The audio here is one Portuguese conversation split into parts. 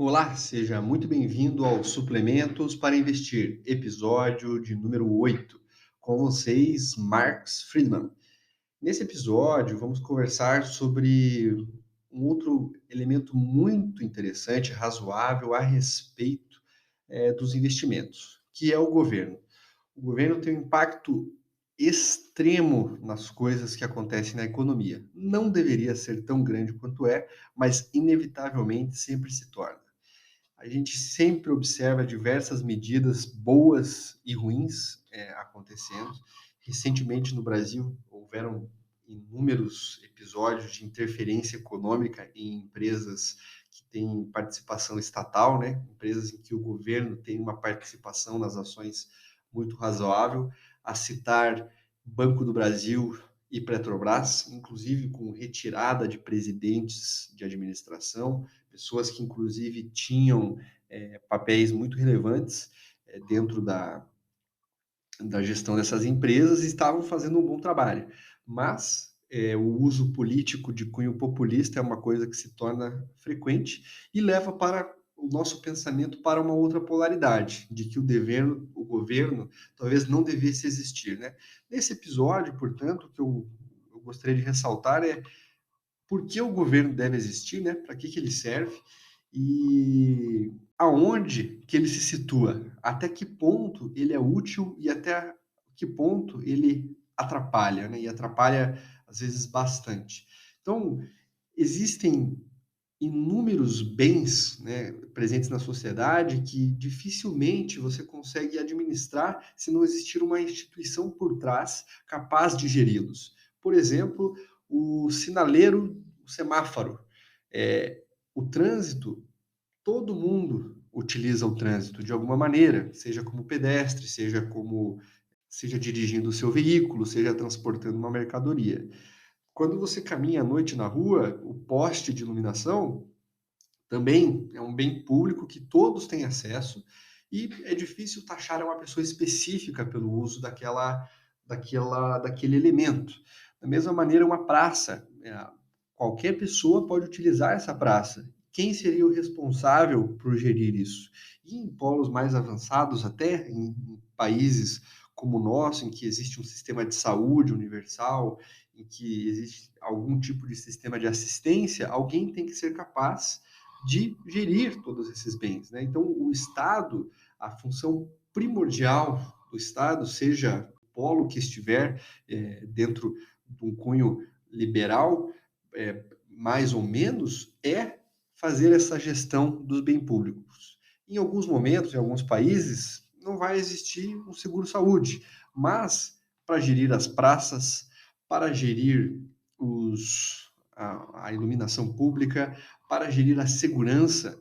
Olá, seja muito bem-vindo ao Suplementos para Investir, episódio de número 8. Com vocês, Marx Friedman. Nesse episódio, vamos conversar sobre um outro elemento muito interessante, razoável, a respeito dos investimentos, que é o governo. O governo tem um impacto extremo nas coisas que acontecem na economia. Não deveria ser tão grande quanto é, mas inevitavelmente sempre se torna. A gente sempre observa diversas medidas boas e ruins acontecendo. Recentemente, no Brasil, houveram inúmeros episódios de interferência econômica em empresas que têm participação estatal, né? Empresas em que o governo tem uma participação nas ações muito razoável, a citar Banco do Brasil e Petrobras, inclusive com retirada de presidentes de administração, pessoas que inclusive tinham papéis muito relevantes dentro da gestão dessas empresas e estavam fazendo um bom trabalho. Mas o uso político de cunho populista é uma coisa que se torna frequente e leva para o nosso pensamento para uma outra polaridade, de que o governo talvez não devesse existir, né? Nesse episódio, portanto, o que eu gostaria de ressaltar é por que o governo deve existir, né? Para que ele serve e aonde que ele se situa, até que ponto ele é útil e até que ponto ele atrapalha, né? E atrapalha às vezes bastante. Então, existem inúmeros bens, né, presentes na sociedade que dificilmente você consegue administrar se não existir uma instituição por trás capaz de geri-los. Por exemplo, o sinaleiro, o semáforo. O trânsito, todo mundo utiliza o trânsito de alguma maneira, seja como pedestre, seja dirigindo o seu veículo, seja transportando uma mercadoria. Quando você caminha à noite na rua, o poste de iluminação também é um bem público que todos têm acesso e é difícil taxar uma pessoa específica pelo uso daquele elemento. Da mesma maneira, uma praça, qualquer pessoa pode utilizar essa praça. Quem seria o responsável por gerir isso? E em polos mais avançados, até em países como o nosso, em que existe um sistema de saúde universal, em que existe algum tipo de sistema de assistência, alguém tem que ser capaz de gerir todos esses bens, né? Então, o Estado, a função primordial do Estado, seja o polo que estiver dentro de um cunho liberal, mais ou menos, é fazer essa gestão dos bens públicos. Em alguns momentos, em alguns países, não vai existir um seguro-saúde, mas para gerir as praças, para gerir a iluminação pública, para gerir a segurança,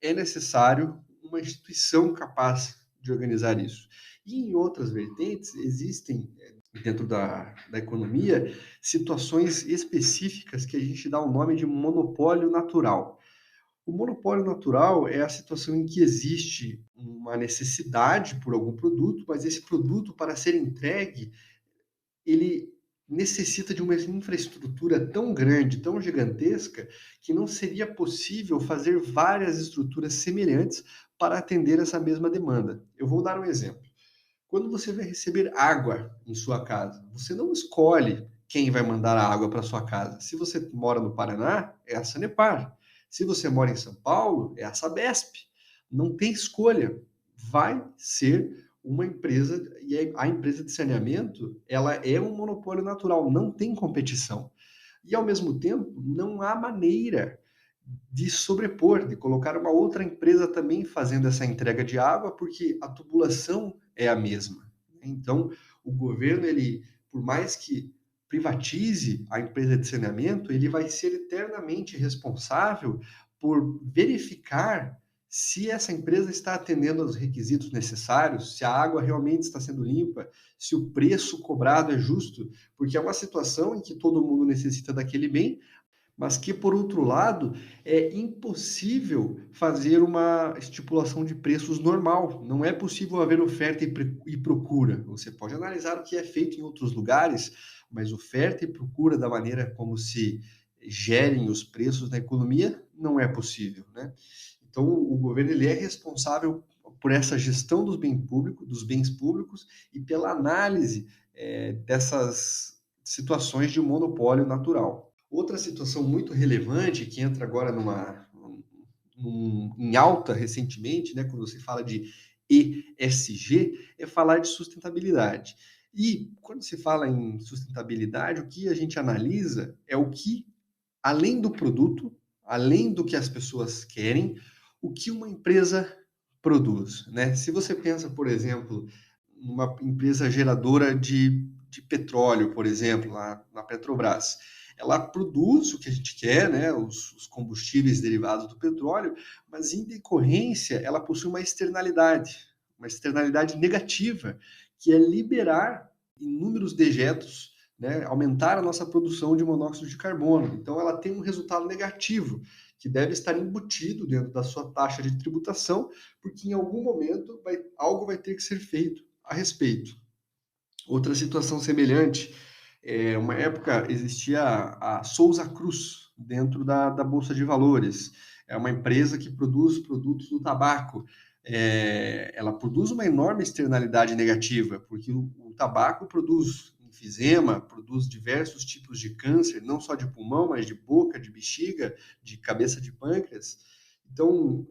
é necessário uma instituição capaz de organizar isso. E em outras vertentes, existem, dentro da economia, situações específicas que a gente dá o nome de monopólio natural. O monopólio natural é a situação em que existe uma necessidade por algum produto, mas esse produto, para ser entregue, ele necessita de uma infraestrutura tão grande, tão gigantesca, que não seria possível fazer várias estruturas semelhantes para atender essa mesma demanda. Eu vou dar um exemplo. Quando você vai receber água em sua casa, você não escolhe quem vai mandar a água para sua casa. Se você mora no Paraná, é a Sanepar. Se você mora em São Paulo, é a Sabesp. Não tem escolha. Vai ser uma empresa, e a empresa de saneamento, ela é um monopólio natural, não tem competição. E, ao mesmo tempo, não há maneira de sobrepor, de colocar uma outra empresa também fazendo essa entrega de água, porque a tubulação é a mesma. Então, o governo, ele, por mais que privatize a empresa de saneamento, ele vai ser eternamente responsável por verificar se essa empresa está atendendo aos requisitos necessários, se a água realmente está sendo limpa, se o preço cobrado é justo, porque é uma situação em que todo mundo necessita daquele bem, mas que, por outro lado, é impossível fazer uma estipulação de preços normal. Não é possível haver oferta e procura. Você pode analisar o que é feito em outros lugares, mas oferta e procura da maneira como se gerem os preços na economia não é possível, né? Então, o governo ele é responsável por essa gestão dos bens públicos e pela análise dessas situações de monopólio natural. Outra situação muito relevante que entra agora em alta recentemente, né, quando você fala de ESG, é falar de sustentabilidade. E quando se fala em sustentabilidade, o que a gente analisa é o que, além do produto, além do que as pessoas querem, o que uma empresa produz, né? Se você pensa, por exemplo, numa empresa geradora de petróleo, por exemplo, lá na Petrobras, ela produz o que a gente quer, né? Os combustíveis derivados do petróleo, mas em decorrência ela possui uma externalidade negativa, que é liberar inúmeros dejetos, né, aumentar a nossa produção de monóxido de carbono. Então, ela tem um resultado negativo, que deve estar embutido dentro da sua taxa de tributação, porque em algum momento algo vai ter que ser feito a respeito. Outra situação semelhante, uma época existia a Souza Cruz dentro da Bolsa de Valores. É uma empresa que produz produtos do tabaco. Ela produz uma enorme externalidade negativa, porque o tabaco produz enfisema, produz diversos tipos de câncer, não só de pulmão, mas de boca, de bexiga, de cabeça de pâncreas. Então,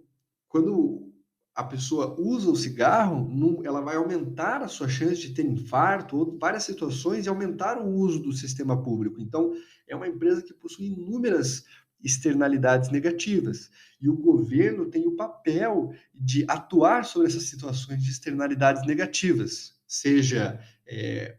quando a pessoa usa o cigarro, ela vai aumentar a sua chance de ter infarto ou várias situações e aumentar o uso do sistema público. Então, é uma empresa que possui inúmeras externalidades negativas. E o governo tem o papel de atuar sobre essas situações de externalidades negativas, seja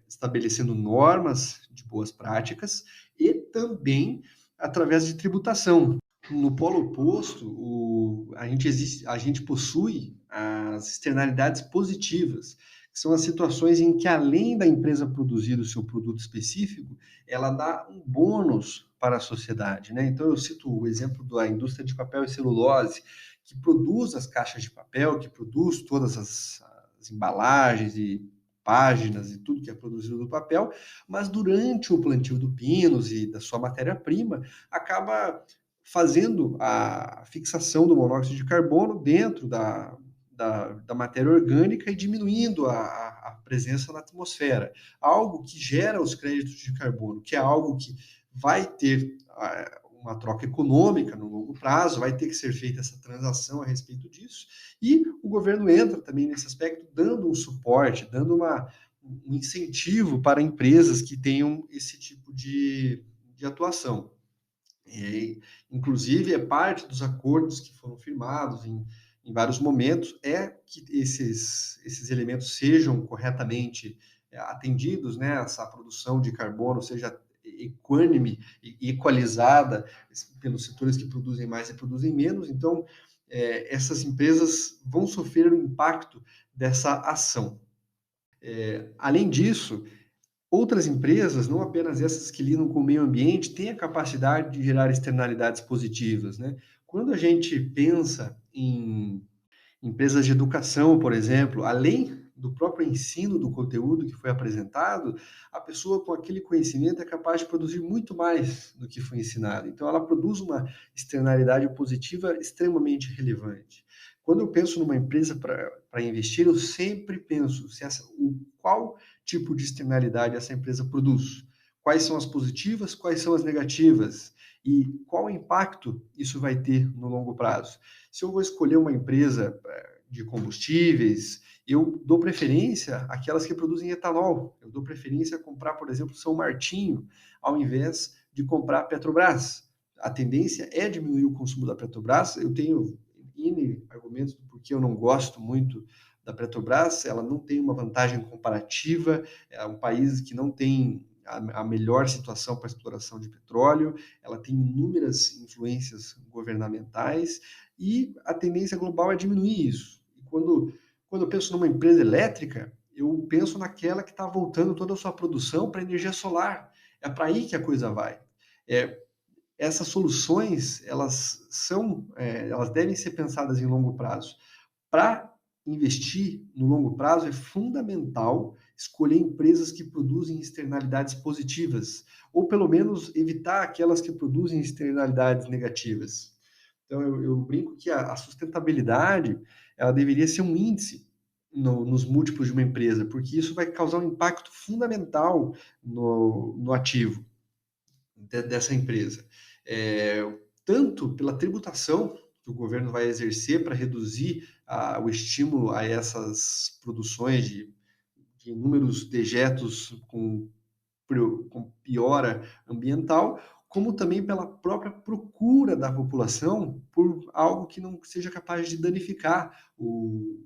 estabelecendo normas de boas práticas e também através de tributação. No polo oposto, a gente possui as externalidades positivas, que são as situações em que, além da empresa produzir o seu produto específico, ela dá um bônus para a sociedade, né? Então, eu cito o exemplo da indústria de papel e celulose, que produz as caixas de papel, que produz todas as embalagens e páginas e tudo que é produzido do papel, mas durante o plantio do pinos e da sua matéria-prima, acaba fazendo a fixação do monóxido de carbono dentro da matéria orgânica e diminuindo a presença na atmosfera. Algo que gera os créditos de carbono, que é algo que vai ter uma troca econômica no longo prazo, vai ter que ser feita essa transação a respeito disso, e o governo entra também nesse aspecto, dando um suporte, dando um incentivo para empresas que tenham esse tipo de atuação. Inclusive, é parte dos acordos que foram firmados em vários momentos, é que esses elementos sejam corretamente atendidos, né? Essa produção de carbono seja equânime e equalizada pelos setores que produzem mais e produzem menos. Então, essas empresas vão sofrer o impacto dessa ação. Além disso, outras empresas, não apenas essas que lidam com o meio ambiente, têm a capacidade de gerar externalidades positivas, né? Quando a gente pensa em empresas de educação, por exemplo, além do próprio ensino do conteúdo que foi apresentado, a pessoa com aquele conhecimento é capaz de produzir muito mais do que foi ensinado. Então, ela produz uma externalidade positiva extremamente relevante. Quando eu penso numa empresa para investir, eu sempre penso qual tipo de externalidade essa empresa produz. Quais são as positivas, quais são as negativas e qual impacto isso vai ter no longo prazo. Se eu vou escolher uma empresa de combustíveis, eu dou preferência àquelas que produzem etanol. Eu dou preferência a comprar, por exemplo, São Martinho, ao invés de comprar Petrobras. A tendência é diminuir o consumo da Petrobras. Eu tenho N argumentos do porquê eu não gosto muito da Petrobras. Ela não tem uma vantagem comparativa, é um país que não tem a melhor situação para a exploração de petróleo, ela tem inúmeras influências governamentais e a tendência global é diminuir isso. E quando eu penso numa empresa elétrica, eu penso naquela que está voltando toda a sua produção para energia solar. É para aí que a coisa vai. Essas soluções, elas devem ser pensadas em longo prazo. Para investir no longo prazo, é fundamental escolher empresas que produzem externalidades positivas, ou pelo menos evitar aquelas que produzem externalidades negativas. Então, eu brinco que a sustentabilidade, ela deveria ser um índice nos múltiplos de uma empresa, porque isso vai causar um impacto fundamental no ativo dessa empresa. Tanto pela tributação que o governo vai exercer para reduzir o estímulo a essas produções de inúmeros dejetos com piora ambiental, como também pela própria procura da população por algo que não seja capaz de danificar o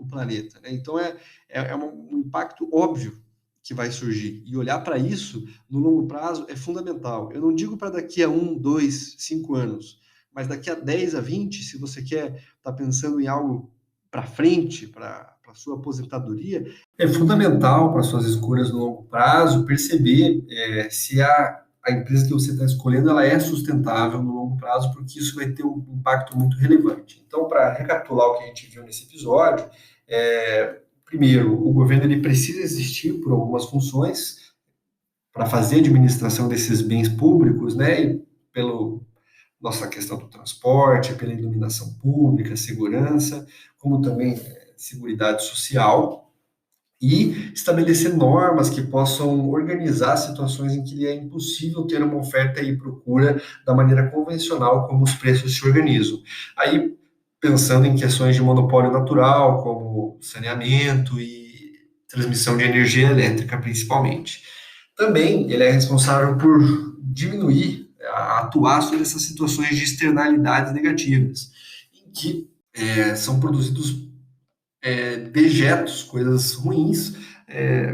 planeta. Né? Então, um impacto óbvio que vai surgir. E olhar para isso no longo prazo é fundamental. Eu não digo para daqui a 1, 2, 5 anos, mas daqui a 10 a 20, se você quer estar pensando em algo para frente, para a sua aposentadoria, é fundamental para suas escolhas no longo prazo perceber se a empresa que você está escolhendo ela é sustentável no longo prazo, porque isso vai ter um impacto muito relevante. Então, para recapitular o que a gente viu nesse episódio, primeiro, o governo ele precisa existir por algumas funções para fazer a administração desses bens públicos, né? E pelo nossa questão do transporte, pela iluminação pública, segurança, como também seguridade social, e estabelecer normas que possam organizar situações em que é impossível ter uma oferta e procura da maneira convencional como os preços se organizam. Aí, pensando em questões de monopólio natural, como saneamento e transmissão de energia elétrica, principalmente. Também ele é responsável por diminuir, atuar sobre essas situações de externalidades negativas, em que são produzidos dejetos, coisas ruins,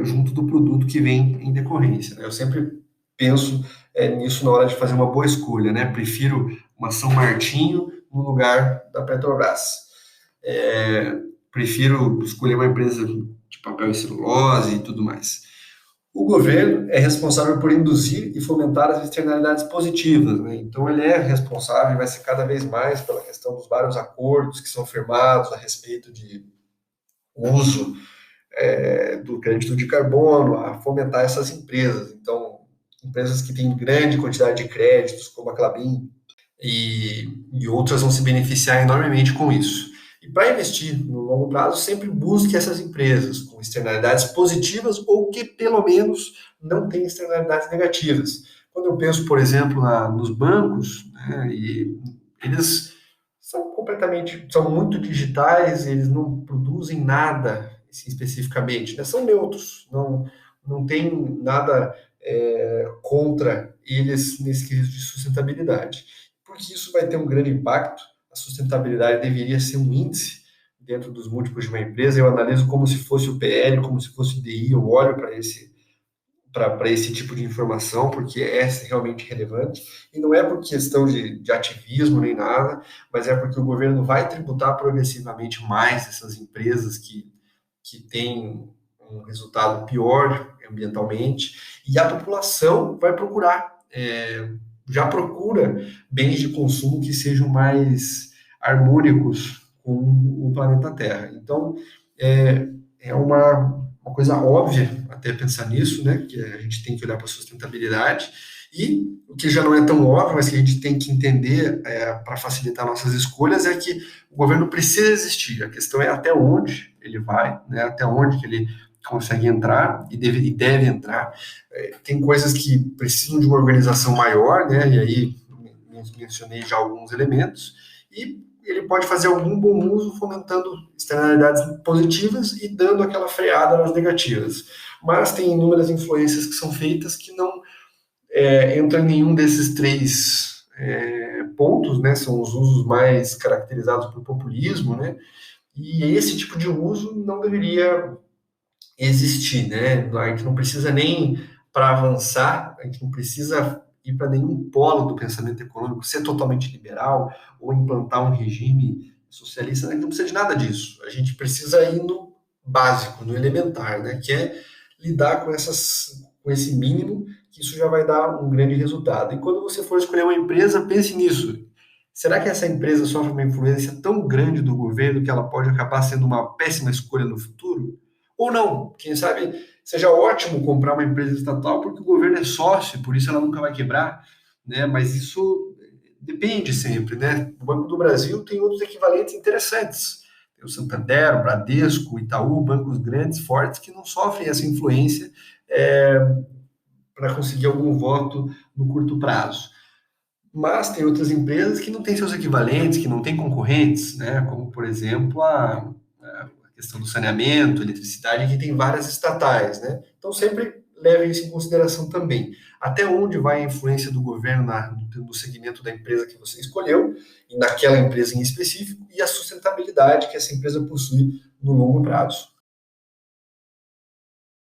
junto do produto que vem em decorrência. Né? Eu sempre penso nisso na hora de fazer uma boa escolha, né? Prefiro uma São Martinho no lugar da Petrobras. Prefiro escolher uma empresa de papel e celulose e tudo mais. O governo é responsável por induzir e fomentar as externalidades positivas, né? Então ele é responsável e vai ser cada vez mais pela questão dos vários acordos que são firmados a respeito de uso do crédito de carbono, a fomentar essas empresas. Então, empresas que têm grande quantidade de créditos, como a Klabin e outras, vão se beneficiar enormemente com isso. E para investir no longo prazo, sempre busque essas empresas com externalidades positivas ou que, pelo menos, não tenham externalidades negativas. Quando eu penso, por exemplo, nos bancos, né, e eles são muito digitais, eles não produzem nada assim, especificamente, né? São neutros, não tem nada contra eles nesse quesito de sustentabilidade, porque isso vai ter um grande impacto. A sustentabilidade deveria ser um índice dentro dos múltiplos de uma empresa. Eu analiso como se fosse o PL, como se fosse o DI, eu olho para esse tipo de informação, porque é realmente relevante, e não é por questão de ativismo nem nada, mas é porque o governo vai tributar progressivamente mais essas empresas que têm um resultado pior ambientalmente, e a população vai procurar, já procura bens de consumo que sejam mais harmônicos com o planeta Terra. Então, é uma coisa óbvia até pensar nisso, né? Que a gente tem que olhar para a sustentabilidade. E o que já não é tão óbvio, mas que a gente tem que entender para facilitar nossas escolhas, é que o governo precisa existir. A questão é até onde ele vai, né? Até onde que ele consegue entrar e deve entrar. Tem coisas que precisam de uma organização maior, né? E aí mencionei já alguns elementos. E ele pode fazer algum bom uso fomentando externalidades positivas e dando aquela freada nas negativas. Mas tem inúmeras influências que são feitas que não entram em nenhum desses três pontos, né? São os usos mais caracterizados por populismo, né? E esse tipo de uso não deveria existir, né? A gente não precisa nem, para avançar, a gente não precisa ir para nenhum polo do pensamento econômico, ser totalmente liberal ou implantar um regime socialista, a gente não precisa de nada disso. A gente precisa ir no básico, no elementar, né? Que é lidar com esse mínimo, que isso já vai dar um grande resultado. E quando você for escolher uma empresa, pense nisso. Será que essa empresa sofre uma influência tão grande do governo que ela pode acabar sendo uma péssima escolha no futuro? Ou não? Quem sabe seja ótimo comprar uma empresa estatal porque o governo é sócio, por isso ela nunca vai quebrar, né? Mas isso Depende sempre, né? O Banco do Brasil tem outros equivalentes interessantes. Tem o Santander, o Bradesco, o Itaú, bancos grandes, fortes, que não sofrem essa influência para conseguir algum voto no curto prazo. Mas tem outras empresas que não têm seus equivalentes, que não têm concorrentes, né? Como, por exemplo, a questão do saneamento, eletricidade, que tem várias estatais, né? Então, sempre leve isso em consideração também. Até onde vai a influência do governo no segmento da empresa que você escolheu, e naquela empresa em específico, e a sustentabilidade que essa empresa possui no longo prazo.